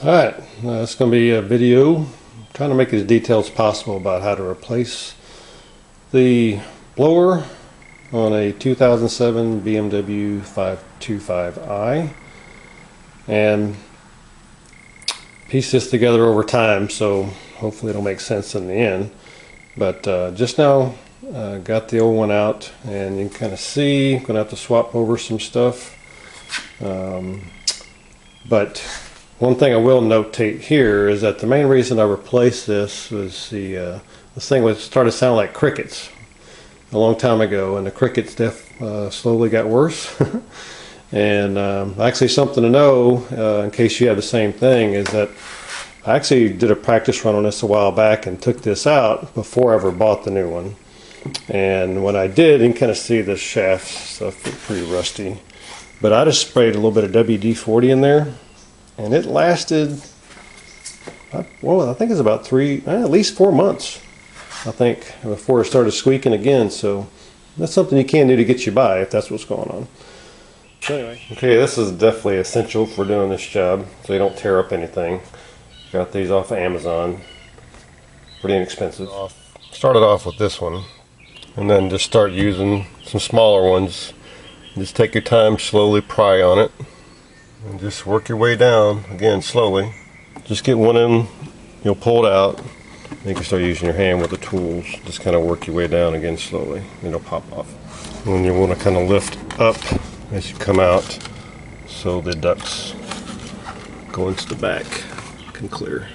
Alright, it's going to be a video trying to make as detailed as possible about how to replace the blower on a 2007 BMW 525i and piece this together over time, so hopefully it'll make sense in the end. But just now got the old one out, and you can kind of see I'm going to have to swap over some stuff, but one thing I will notate here is that the main reason I replaced this was this thing started sounding like crickets a long time ago, and the crickets slowly got worse. And actually, something to know in case you have the same thing is that I actually did a practice run on this a while back and took this out before I ever bought the new one. And when I did, you can kind of see the shaft stuff pretty rusty. But I just sprayed a little bit of WD-40 in there, and it lasted, well, I think it's about at least 4 months, I think, before it started squeaking again. So that's something you can do to get you by if that's what's going on. So anyway, okay, this is definitely essential for doing this job so you don't tear up anything. Got these off of Amazon, pretty inexpensive. Started off with this one, and then just start using some smaller ones. Just take your time, slowly pry on it, and just work your way down, again, slowly. Just get one in, you'll pull it out, and you can start using your hand with the tools. Just kind of work your way down again slowly, and it'll pop off. And you want to kind of lift up as you come out so the ducts go into the back, can clear.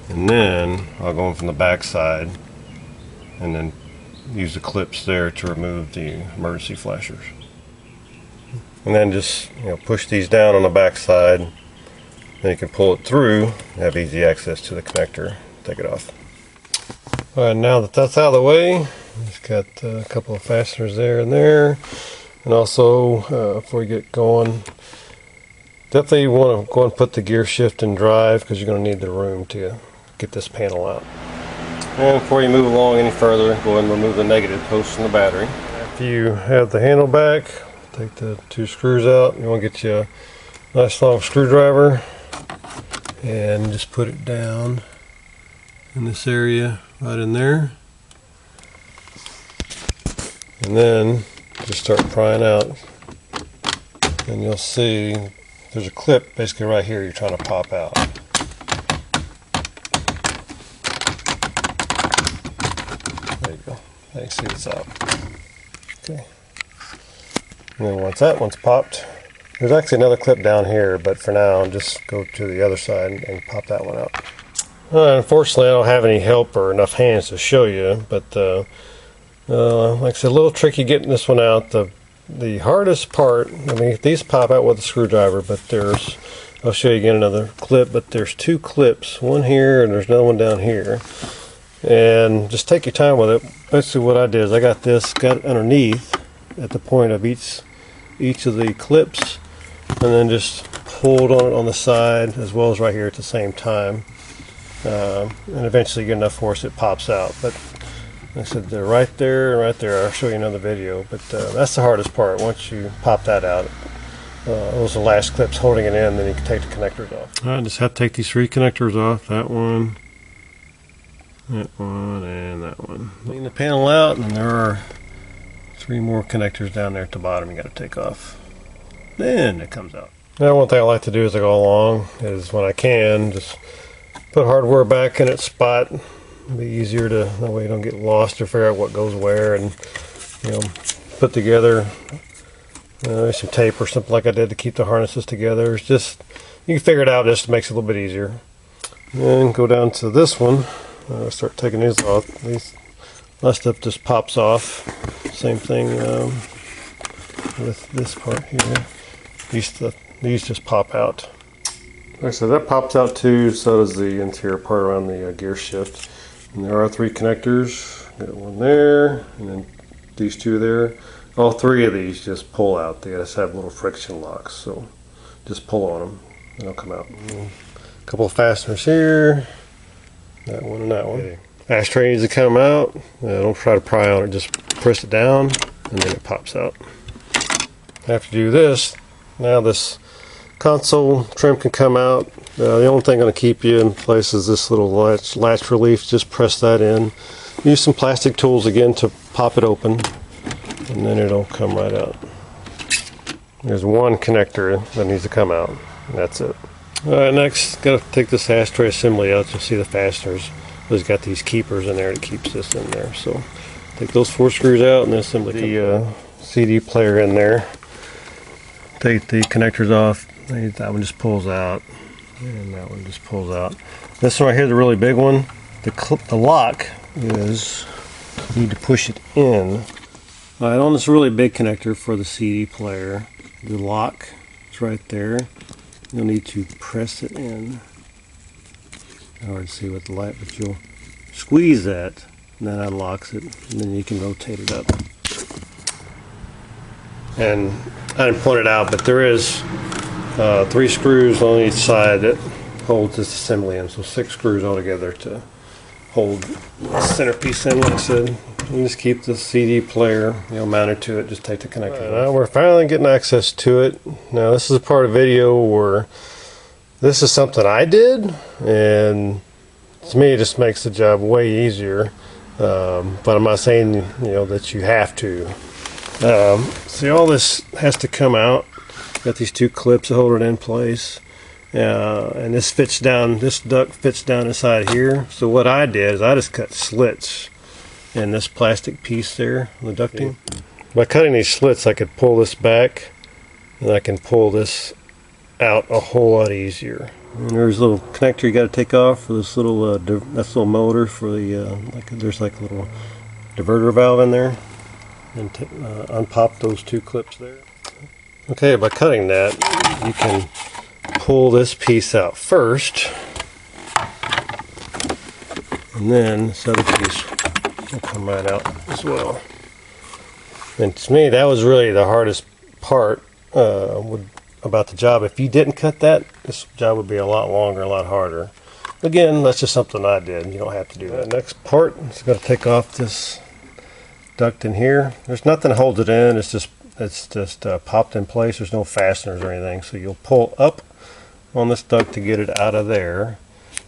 And then I'll go in from the back side and then use the clips there to remove the emergency flashers. And then just push these down on the back side, then you can pull it through and have easy access to the connector. Take it off. Alright, now that that's out of the way, just got a couple of fasteners there and there. And also, before you get going, definitely want to go and put the gear shift in drive, because you're going to need the room to get this panel out. And before you move along any further, go ahead and remove the negative post from the battery. After you have the handle back, take the 2 screws out. You want to get you a nice long screwdriver and just put it down in this area right in there. And then just start prying out, and you'll see there's a clip basically right here you're trying to pop out. There you go. Now you see it's out. Okay. And then once that one's popped, there's actually another clip down here, but for now just go to the other side and pop that one out. Unfortunately, I don't have any help or enough hands to show you, but like I said, a little tricky getting this one out. The hardest part, I mean, these pop out with a screwdriver, but I'll show you again another clip, but there's 2 clips, one here and there's another one down here. And just take your time with it. Basically what I did is I got it underneath at the point of each of the clips, and then just pulled on it on the side as well as right here at the same time. And eventually get enough force it pops out. But like I said, they're right there and right there. I'll show you another video, but that's the hardest part. Once you pop that out, those are the last clips holding it in, then you can take the connectors off. I just have to take these 3 connectors off. That one, and that one. Clean the panel out, and there are 3 more connectors down there at the bottom you got to take off. Then it comes out. Now, one thing I like to do as I go along is, when I can, just put hardware back in its spot. It'll be easier to, that way you don't get lost or figure out what goes where, and put together some tape or something like I did to keep the harnesses together. It's just, you can figure it out, just makes it a little bit easier. And go down to this one. Start taking these off. That stuff just pops off. Same thing with this part here. These just pop out. Like I said, that pops out too, so does the interior part around the gear shift. And there are 3 connectors. Got one there, and then these 2 there. All 3 of these just pull out. They just have little friction locks, so just pull on them and they'll come out. A couple of fasteners here. That one and that one. Okay. Ashtray needs to come out. Don't try to pry on it, just press it down and then it pops out. After you do this, now this console trim can come out. The only thing going to keep you in place is this little latch relief. Just press that in. Use some plastic tools again to pop it open, and then it'll come right out. There's one connector that needs to come out. That's it. Alright, next, got to take this ashtray assembly out. You'll see the fasteners. It's got these keepers in there that keeps this in there. So take those 4 screws out and then assemble the CD player in there. Take the connectors off. That one just pulls out, and that one just pulls out. This one right here, the really big one, the lock is, you need to push it in. Alright, on this really big connector for the CD player, the lock is right there. You'll need to press it in. Hard to see with the light, but you'll squeeze that, and that unlocks it, and then you can rotate it up. And I didn't point it out, but there is 3 screws on each side that holds this assembly in, so 6 screws altogether to hold the centerpiece in. Like I said, you just keep the CD player, mounted to it. Just take the connector. Now we're finally getting access to it. Now this is a part of the video where this is something I did, and to me it just makes the job way easier. But I'm not saying that you have to. See, all this has to come out. Got these 2 clips to hold it in place, and this fits down. This duct fits down inside here. So what I did is I just cut slits in this plastic piece there, the ducting. By cutting these slits, I could pull this back, and I can pull this out a whole lot easier. And there's a little connector you got to take off for this little that's a little motor for the there's like a little diverter valve in there, and unpop those 2 clips there. Okay, by cutting that, you can pull this piece out first, and then this other piece will come right out as well. And to me, that was really the hardest part about the job. If you didn't cut that, this job would be a lot longer, a lot harder. Again, that's just something I did. You don't have to do that. Next part is going to take off this duct in here. There's nothing to hold it in. It's just popped in place. There's no fasteners or anything. So you'll pull up on this duct to get it out of there,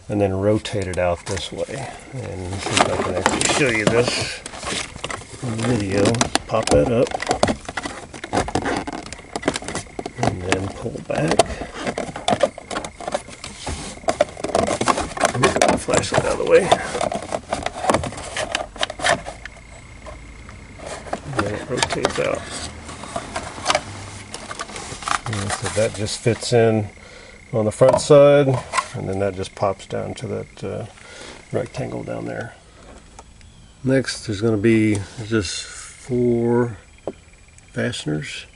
and then rotate it out this way. And see if I can actually show you this in the video. Pop that up, and then pull back. Get the flashlight out of the way. And then it rotates out. So that just fits in on the front side, and then that just pops down to that rectangle down there. Next, there's going to be just 4 fasteners,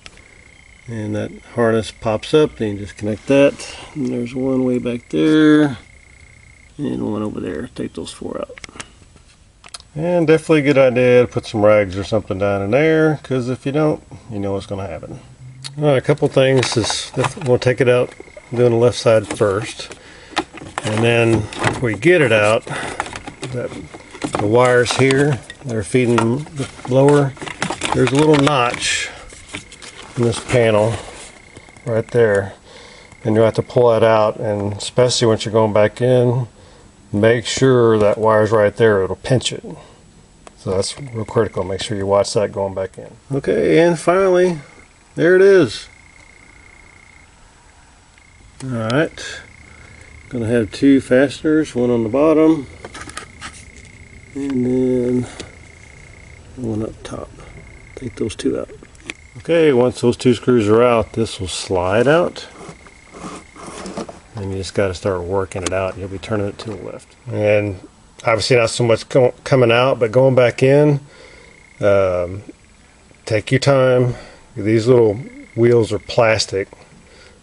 and that harness pops up. Then you just connect that, and there's one way back there, and one over there. Take those 4 out. And definitely a good idea to put some rags or something down in there, because if you don't, you know what's going to happen. Alright, a couple things. We'll take it out doing the left side first, and then before you get it out, the wires here that are feeding the blower, there's a little notch in this panel right there, and you'll have to pull that out, and especially once you're going back in, make sure that wire's right there. It'll pinch it, so that's real critical. Make sure you watch that going back in. Okay, and finally, there it is. Alright, going to have 2 fasteners, one on the bottom and then one up top. Take those 2 out. Okay, once those 2 screws are out, this will slide out, and you just got to start working it out. You'll be turning it to the left, and obviously not so much coming out, but going back in, take your time. These little wheels are plastic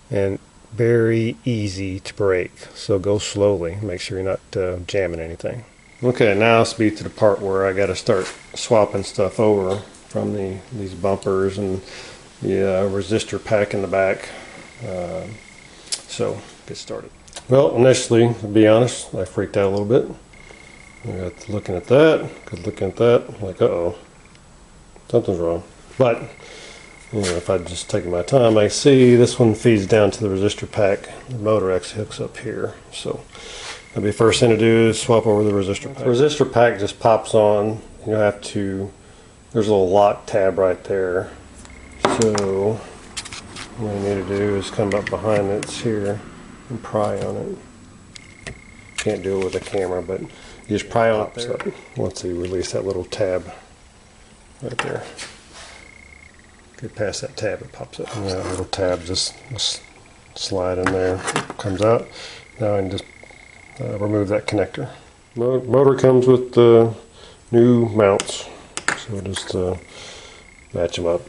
and very easy to break, so go slowly. Make sure you're not jamming anything. Okay, now let's be to the part where I got to start swapping stuff over from these bumpers and the resistor pack in the back. So get started. Well, initially, to be honest, I freaked out a little bit. I got looking at that, like, uh-oh, something's wrong. But if I just take my time, I see this one feeds down to the resistor pack. The motor actually hooks up here. So that'll be the first thing to do is swap over the resistor pack. The resistor pack just pops on. You have to, there's a little lock tab right there. So what you need to do is come up behind it's here and pry on it. Can't do it with a camera, but you just pry on it there. Once you release that little tab right there. Get past that tab, it pops up. And that little tab just slide in there, comes out. Now I can just remove that connector. Motor comes with the new mounts, so just match them up,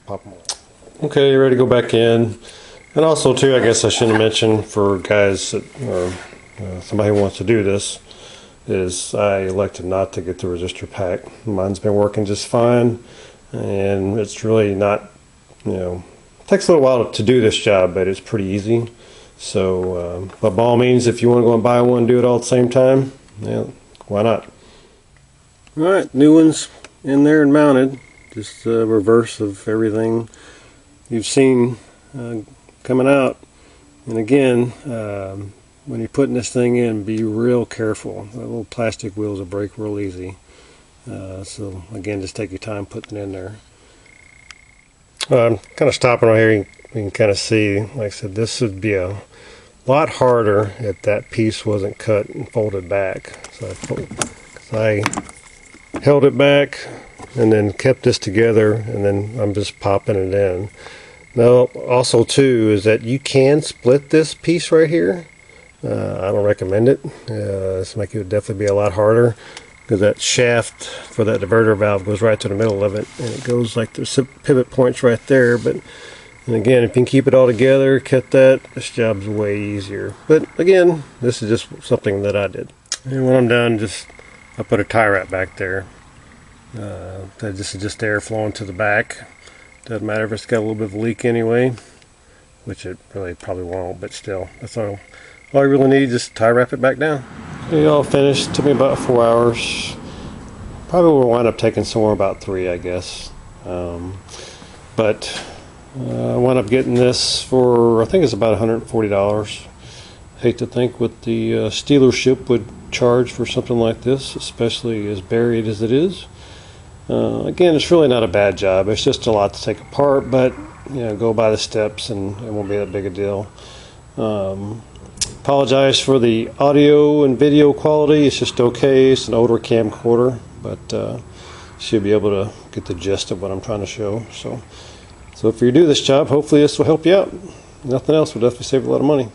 pop them on. Okay, you're ready to go back in. And also too, I guess I shouldn't mention for guys that, or somebody who wants to do this, is I elected not to get the resistor pack. Mine's been working just fine. And it's really not, it takes a little while to do this job, but it's pretty easy. So, but by all means, if you want to go and buy one and do it all at the same time, yeah, why not? All right, new one's in there and mounted. Just the reverse of everything you've seen coming out. And again, when you're putting this thing in, be real careful. The little plastic wheels will break real easy. So again, just take your time putting it in there. I'm kind of stopping right here. You can kind of see, like I said, this would be a lot harder if that piece wasn't cut and folded back. So I held it back and then kept this together, and then I'm just popping it in. Now also too is that you can split this piece right here. I don't recommend it. This make it definitely be a lot harder, because that shaft for that diverter valve goes right to the middle of it, and it goes like the pivot points right there. But and again, if you can keep it all together, cut that, this job's way easier. But again, this is just something that I did. And when I'm done, I put a tie wrap back there. This is just air flowing to the back. Doesn't matter if it's got a little bit of a leak anyway, which it really probably won't, but still, that's all you really need. Just tie wrap it back down. It all finished. Took me about 4 hours. Probably will wind up taking somewhere about 3, I guess. But I wound up getting this for, I think it's about $140. Hate to think what the dealership would charge for something like this, especially as buried as it is. Again, it's really not a bad job. It's just a lot to take apart, but go by the steps and it won't be that big a deal. Apologize for the audio and video quality. It's just okay. It's an older camcorder, but should be able to get the gist of what I'm trying to show. So if you do this job, hopefully this will help you out. Nothing else will definitely save you a lot of money.